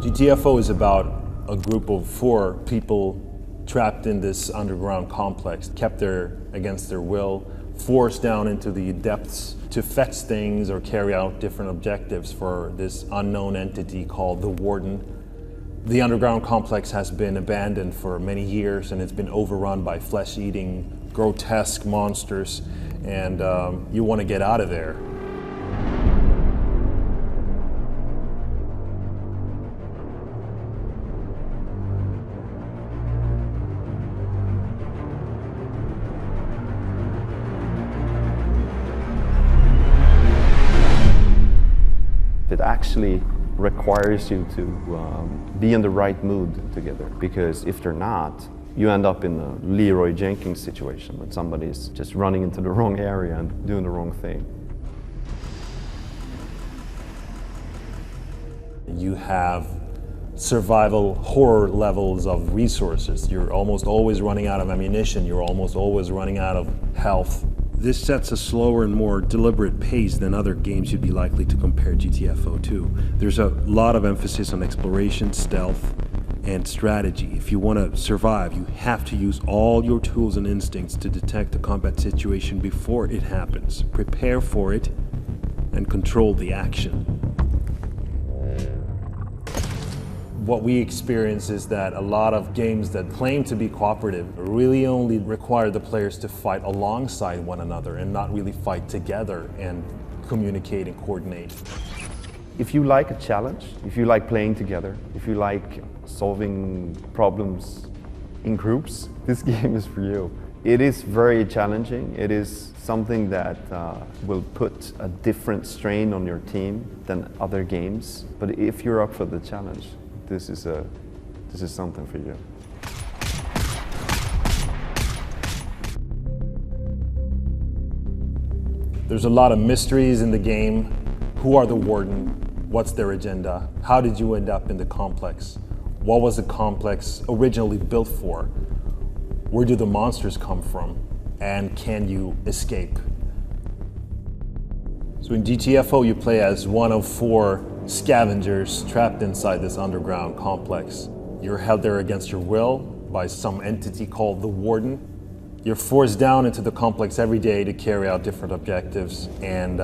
GTFO is about a group of 4 people trapped in this underground complex, kept there against their will, forced down into the depths to fetch things or carry out different objectives for this unknown entity called the Warden. The underground complex has been abandoned for many years and it's been overrun by flesh-eating, grotesque monsters, and you want to get out of there. It actually requires you to be in the right mood together, because if they're not, you end up in a Leroy Jenkins situation when somebody's just running into the wrong area and doing the wrong thing. You have survival horror levels of resources. You're almost always running out of ammunition. You're almost always running out of health. This sets a slower and more deliberate pace than other games you'd be likely to compare GTFO to. There's a lot of emphasis on exploration, stealth, and strategy. If you want to survive, you have to use all your tools and instincts to detect a combat situation before it happens. Prepare for it and control the action. What we experience is that a lot of games that claim to be cooperative really only require the players to fight alongside one another and not really fight together and communicate and coordinate. If you like a challenge, if you like playing together, if you like solving problems in groups, this game is for you. It is very challenging. It is something that will put a different strain on your team than other games. But if you're up for the challenge, this is something for you. There's a lot of mysteries in the game. Who are the Warden? What's their agenda? How did you end up in the complex? What was the complex originally built for? Where do the monsters come from? And can you escape? So in GTFO, you play as one of 4 scavengers trapped inside this underground complex. You're held there against your will by some entity called the Warden. You're forced down into the complex every day to carry out different objectives, and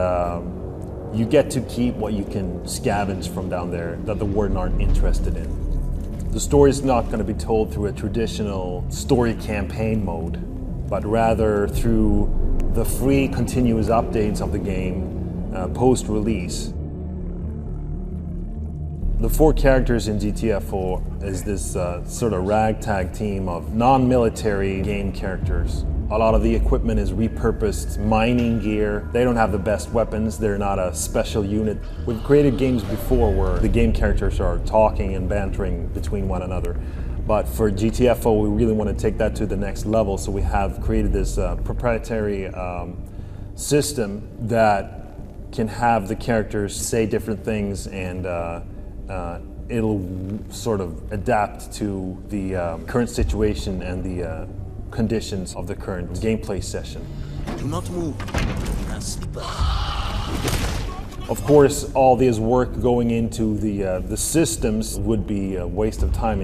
you get to keep what you can scavenge from down there that the Warden aren't interested in. The story is not going to be told through a traditional story campaign mode, but rather through the free continuous updates of the game post-release. The 4 characters in GTFO is this sort of ragtag team of non-military game characters. A lot of the equipment is repurposed mining gear. They don't have the best weapons. They're not a special unit. We've created games before where the game characters are talking and bantering between one another. But for GTFO, we really want to take that to the next level. So we have created this proprietary system that can have the characters say different things, and it'll sort of adapt to the current situation and the conditions of the current gameplay session. Do not move. Of course, all this work going into the systems would be a waste of time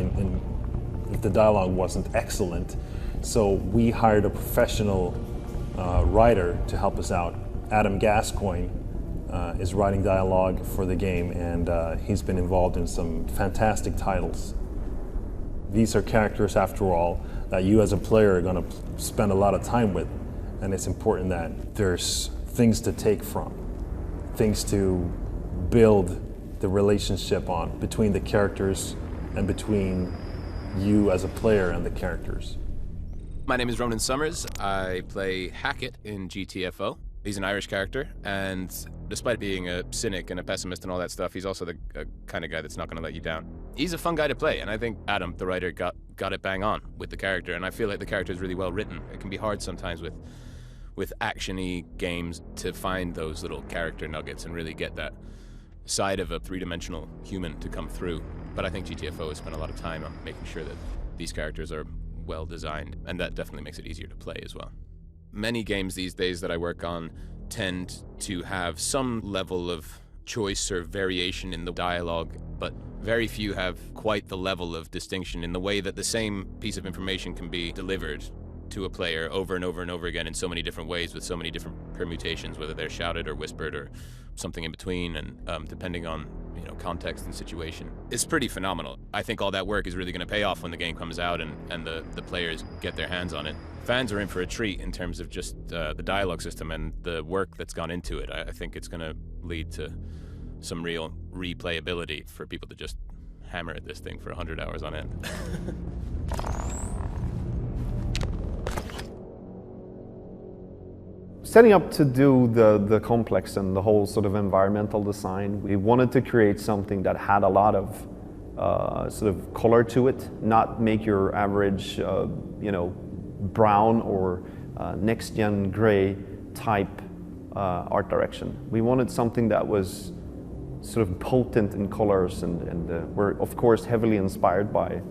if the dialogue wasn't excellent. So we hired a professional writer to help us out. Adam Gascoigne is writing dialogue for the game, and he's been involved in some fantastic titles. These are characters, after all, that you as a player are going to spend a lot of time with, and it's important that there's things to take from, things to build the relationship on between the characters and between you as a player and the characters. My name is Ronan Summers. I play Hackett in GTFO. He's an Irish character, and despite being a cynic and a pessimist and all that stuff, he's also the kind of guy that's not going to let you down. He's a fun guy to play, and I think Adam, the writer, got it bang on with the character, and I feel like the character is really well written. It can be hard sometimes with action-y games to find those little character nuggets and really get that side of a three-dimensional human to come through. But I think GTFO has spent a lot of time on making sure that these characters are well designed, and that definitely makes it easier to play as well. Many games these days that I work on tend to have some level of choice or variation in the dialogue, but Very few have quite the level of distinction in the way that the same piece of information can be delivered to a player over and over and over again in so many different ways with so many different permutations, whether they're shouted or whispered or something in between, and depending on context and situation. It's pretty phenomenal. I think all that work is really going to pay off when the game comes out and the players get their hands on it. Fans are in for a treat in terms of just the dialogue system and the work that's gone into it. I think it's going to lead to some real replayability for people to just hammer at this thing for 100 hours on end. Setting up to do the complex and the whole sort of environmental design, we wanted to create something that had a lot of sort of color to it, not make your average, brown or next-gen gray type art direction. We wanted something that was sort of potent in colors, and we're of course heavily inspired by,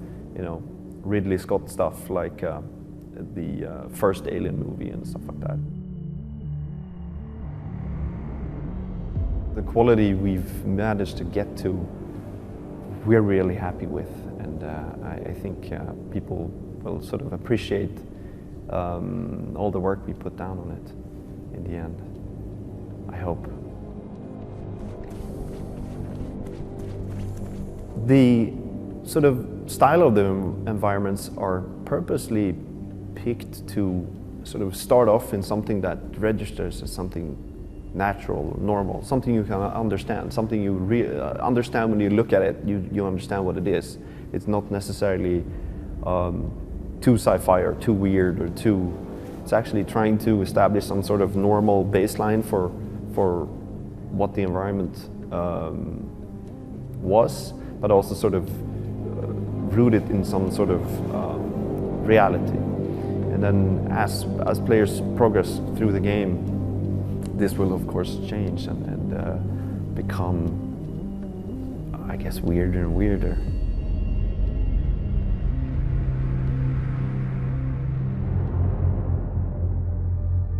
Ridley Scott stuff like the first Alien movie and stuff like that. The quality we've managed to get to, we're really happy with, and I think people will sort of appreciate all the work we put down on it in the end, I hope. The sort of style of the environments are purposely picked to sort of start off in something that registers as something natural, normal, something you can understand, something you understand when you look at it, you understand what it is. It's not necessarily too sci-fi or too weird or too... It's actually trying to establish some sort of normal baseline for what the environment was, but also sort of rooted in some sort of reality. And then as players progress through the game, this will of course change and become, I guess, weirder and weirder.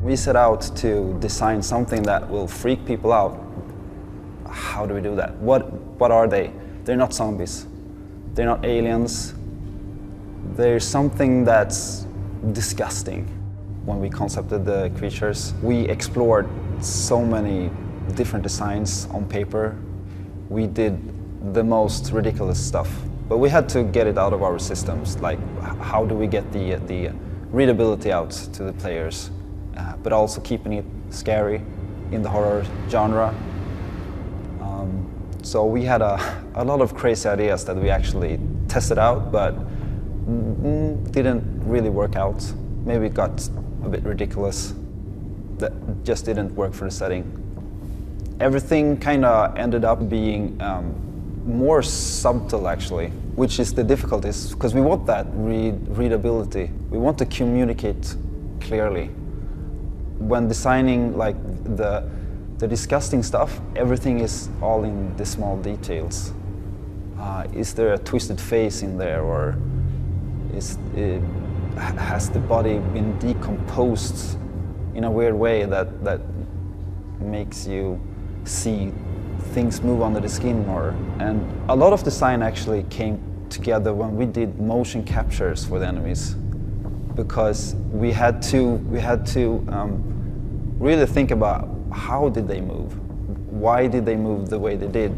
We set out to design something that will freak people out. How do we do that? What are they? They're not zombies. They're not aliens. There's something that's disgusting. When we concepted the creatures, we explored so many different designs on paper. We did the most ridiculous stuff, but we had to get it out of our systems. Like, how do we get the readability out to the players, but also keeping it scary in the horror genre. So we had a lot of crazy ideas that we actually tested out, but didn't really work out. Maybe it got a bit ridiculous. That just didn't work for the setting. Everything kind of ended up being more subtle, actually, which is the difficulties, because we want that readability. We want to communicate clearly. When designing like the disgusting stuff, everything is all in the small details. Is there a twisted face in there, or has the body been decomposed in a weird way that makes you see things move under the skin? And a lot of design actually came together when we did motion captures for the enemies, because we had to really think about how did they move, why did they move the way they did.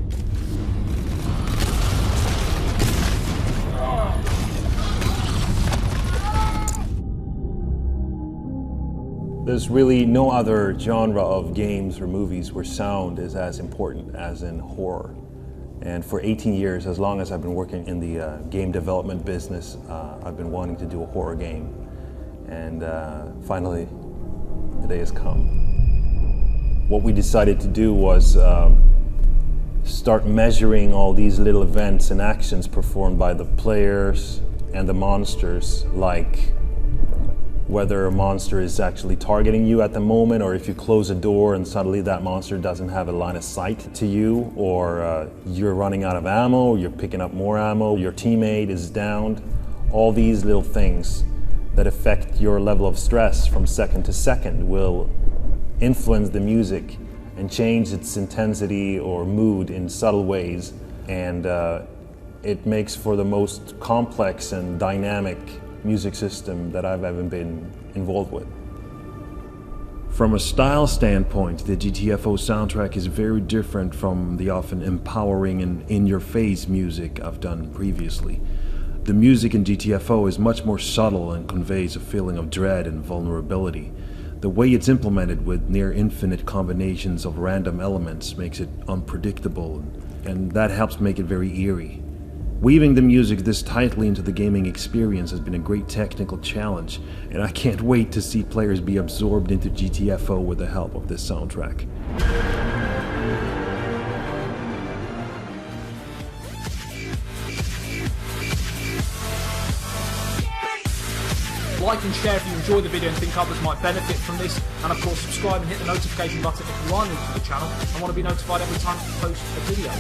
There's really no other genre of games or movies where sound is as important as in horror. And for 18 years, as long as I've been working in the game development business, I've been wanting to do a horror game. And finally, the day has come. What we decided to do was start measuring all these little events and actions performed by the players and the monsters, like whether a monster is actually targeting you at the moment, or if you close a door and suddenly that monster doesn't have a line of sight to you, or you're running out of ammo, you're picking up more ammo, your teammate is downed. All these little things that affect your level of stress from second to second will influence the music and change its intensity or mood in subtle ways. And It makes for the most complex and dynamic music system that I've ever been involved with. From a style standpoint, the GTFO soundtrack is very different from the often empowering and in-your-face music I've done previously. The music in GTFO is much more subtle and conveys a feeling of dread and vulnerability. The way it's implemented with near-infinite combinations of random elements makes it unpredictable, and that helps make it very eerie. Weaving the music this tightly into the gaming experience has been a great technical challenge, and I can't wait to see players be absorbed into GTFO with the help of this soundtrack. Like and share if you enjoy the video and think others might benefit from this, and of course subscribe and hit the notification button if you are new to the channel and want to be notified every time I post a video.